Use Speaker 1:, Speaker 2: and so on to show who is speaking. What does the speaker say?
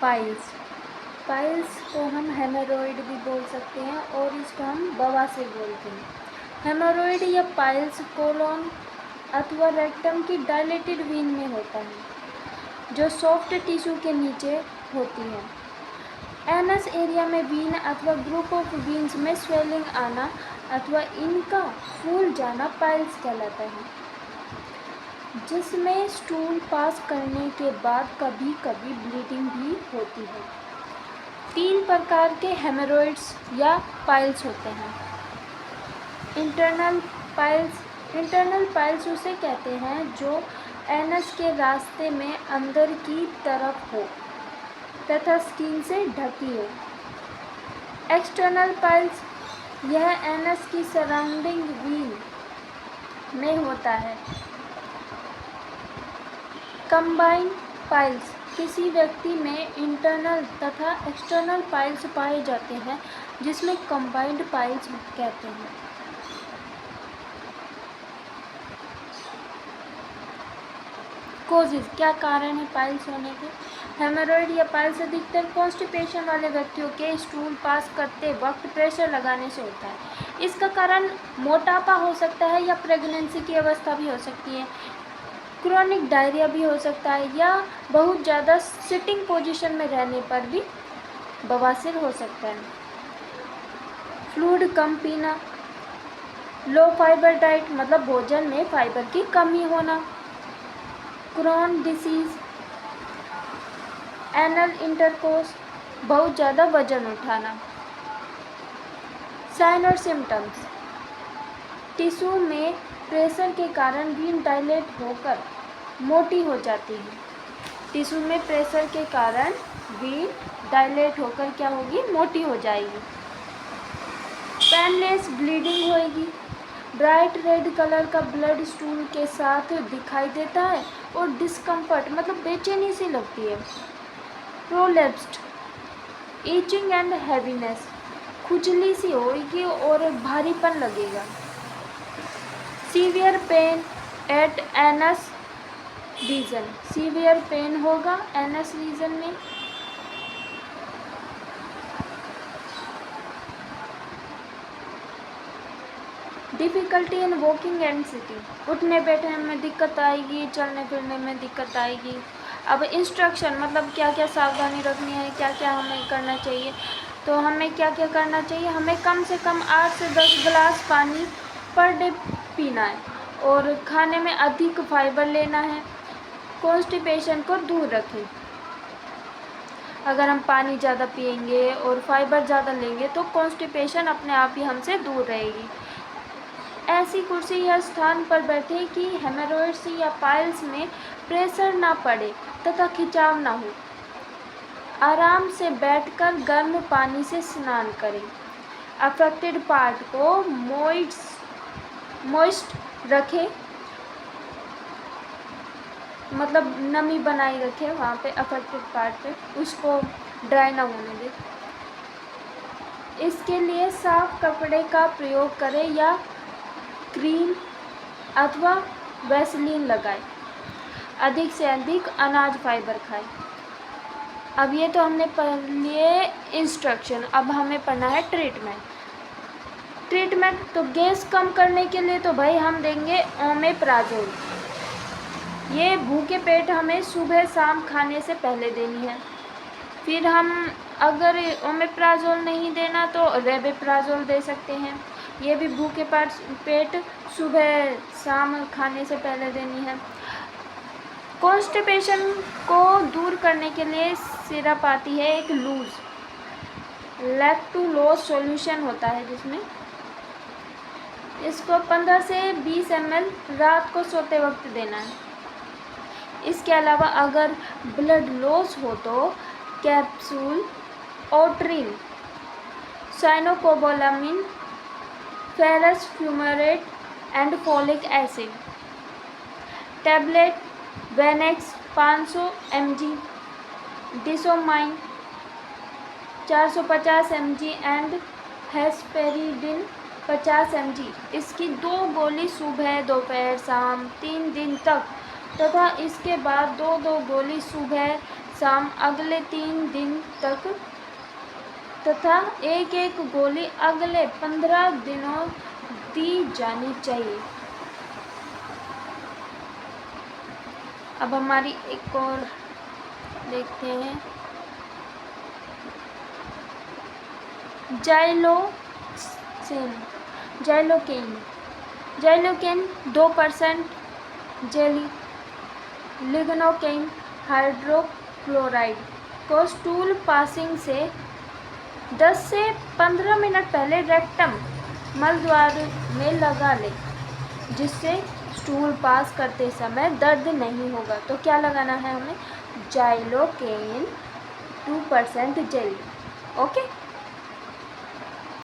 Speaker 1: Piles. Piles को हम हेमोरॉइड भी बोल सकते हैं और इसको हम बवासीर बोलते हैं। हेमोरॉइड या पाइल्स कोलोन अथवा रेक्टम की डायलेटेड वीन में होता है जो सॉफ्ट टिश्यू के नीचे होती है। एनस एरिया में वीन अथवा ग्रुप ऑफ वीन्स में स्वेलिंग आना अथवा इनका फूल जाना पाइल्स कहलाता है, जिसमें स्टूल पास करने के बाद कभी कभी ब्लीडिंग भी होती है। 3 प्रकार के हेमोरॉइड्स या पाइल्स होते हैं। इंटरनल पाइल्स उसे कहते हैं जो एनस के रास्ते में अंदर की तरफ हो तथा स्किन से ढकी हो। एक्सटर्नल पाइल्स यह एनस की सराउंडिंग वीन में होता है। कंबाइंड पाइल्स किसी व्यक्ति में इंटरनल तथा एक्सटर्नल पाइल्स पाए जाते हैं, जिसमें कंबाइंड पाइल्स कहते हैं। कोजेज, क्या कारण है पाइल्स होने के? हेमोरॉइड या पाइल्स अधिकतर कॉन्स्टिपेशन वाले व्यक्तियों के स्टूल पास करते वक्त प्रेशर लगाने से होता है। इसका कारण मोटापा हो सकता है या प्रेगनेंसी की अवस्था भी हो सकती है, क्रोनिक डायरिया भी हो सकता है या बहुत ज़्यादा सिटिंग पोजीशन में रहने पर भी बवासीर हो सकता है। फ्लूइड कम पीना, लो फाइबर डाइट मतलब भोजन में फाइबर की कमी होना, क्रोन डिसीज, एनल इंटरकोर्स, बहुत ज़्यादा वजन उठाना। साइन और सिम्टम्स, टिश्यू में प्रेशर के कारण वीन डायलेट होकर मोटी हो जाती है। टिश्यू में प्रेशर के कारण वीन डायलेट होकर क्या होगी? मोटी हो जाएगी। पेनलेस ब्लीडिंग होएगी। ब्राइट रेड कलर का ब्लड स्टूल के साथ दिखाई देता है और डिस्कम्फर्ट मतलब बेचैनी सी लगती है। प्रोलेप्स्ड, ईचिंग एंड हैवीनेस, खुजली सी होगी और भारीपन लगेगा। Severe pain at anus region, severe pain होगा एनस रीजन में। Difficulty in walking and sitting, उठने बैठने में दिक्कत आएगी, चलने फिरने में दिक्कत आएगी। अब इंस्ट्रक्शन मतलब क्या क्या सावधानी रखनी है, क्या क्या हमें करना चाहिए। तो हमें क्या क्या करना चाहिए? हमें कम से कम 8 से 10 गिलास पानी पर डे पीना है और खाने में अधिक फाइबर लेना है। कॉन्स्टिपेशन को दूर रखें। अगर हम पानी ज़्यादा पिएंगे और फाइबर ज़्यादा लेंगे तो कॉन्स्टिपेशन अपने आप ही हमसे दूर रहेगी। ऐसी कुर्सी या स्थान पर बैठे कि हेमोरॉइड्स या पाइल्स में प्रेशर ना पड़े तथा खिंचाव ना हो। आराम से बैठकर गर्म पानी से स्नान करें। अफेक्टेड पार्ट को मॉइस्ट रखें, मतलब नमी बनाई रखें वहाँ पे अफेक्टेड पार्ट पे, उसको ड्राई ना होने दें। इसके लिए साफ कपड़े का प्रयोग करें या क्रीम अथवा वैसलीन लगाएं। अधिक से अधिक अनाज फाइबर खाएं। अब ये तो हमने पढ़ लिए इंस्ट्रक्शन, अब हमें पढ़ना है ट्रीटमेंट। तो गैस कम करने के लिए तो भाई हम देंगे ओमेप्राजोल। ये भूखे पेट हमें सुबह शाम खाने से पहले देनी है। फिर हम अगर ओमेप्राजोल नहीं देना तो रेबेप्राजोल दे सकते हैं। ये भी भूखे पेट सुबह शाम खाने से पहले देनी है। कॉन्स्टिपेशन को दूर करने के लिए सिरप आती है एक लूज लैक्टुलोज सॉल्यूशन होता है, जिसमें इसको 15 से 20 ml रात को सोते वक्त देना है। इसके अलावा अगर ब्लड लॉस हो तो कैप्सूल ओट्रिन, cyanocobalamin, ferrous fumarate and folic acid tablet, वेनेक्स 500 mg, डिसोमाइन 450 mg एंड हेस्पेरिडिन 50 mg। इसकी 2 गोली सुबह दोपहर शाम 3 दिन तक तथा इसके बाद 2 गोली सुबह शाम अगले 3 दिन तक तथा एक एक गोली अगले 15 दिनों दी जानी चाहिए। अब हमारी एक और देखते हैं, जाइलोकेन 2% जेली लिग्नोकेन हाइड्रोक्लोराइड को स्टूल पासिंग से 10 से 15 मिनट पहले रेक्टम मलद्वार में लगा ले, जिससे स्टूल पास करते समय दर्द नहीं होगा। तो क्या लगाना है हमें? Xylocaine 2% jelly. ओके।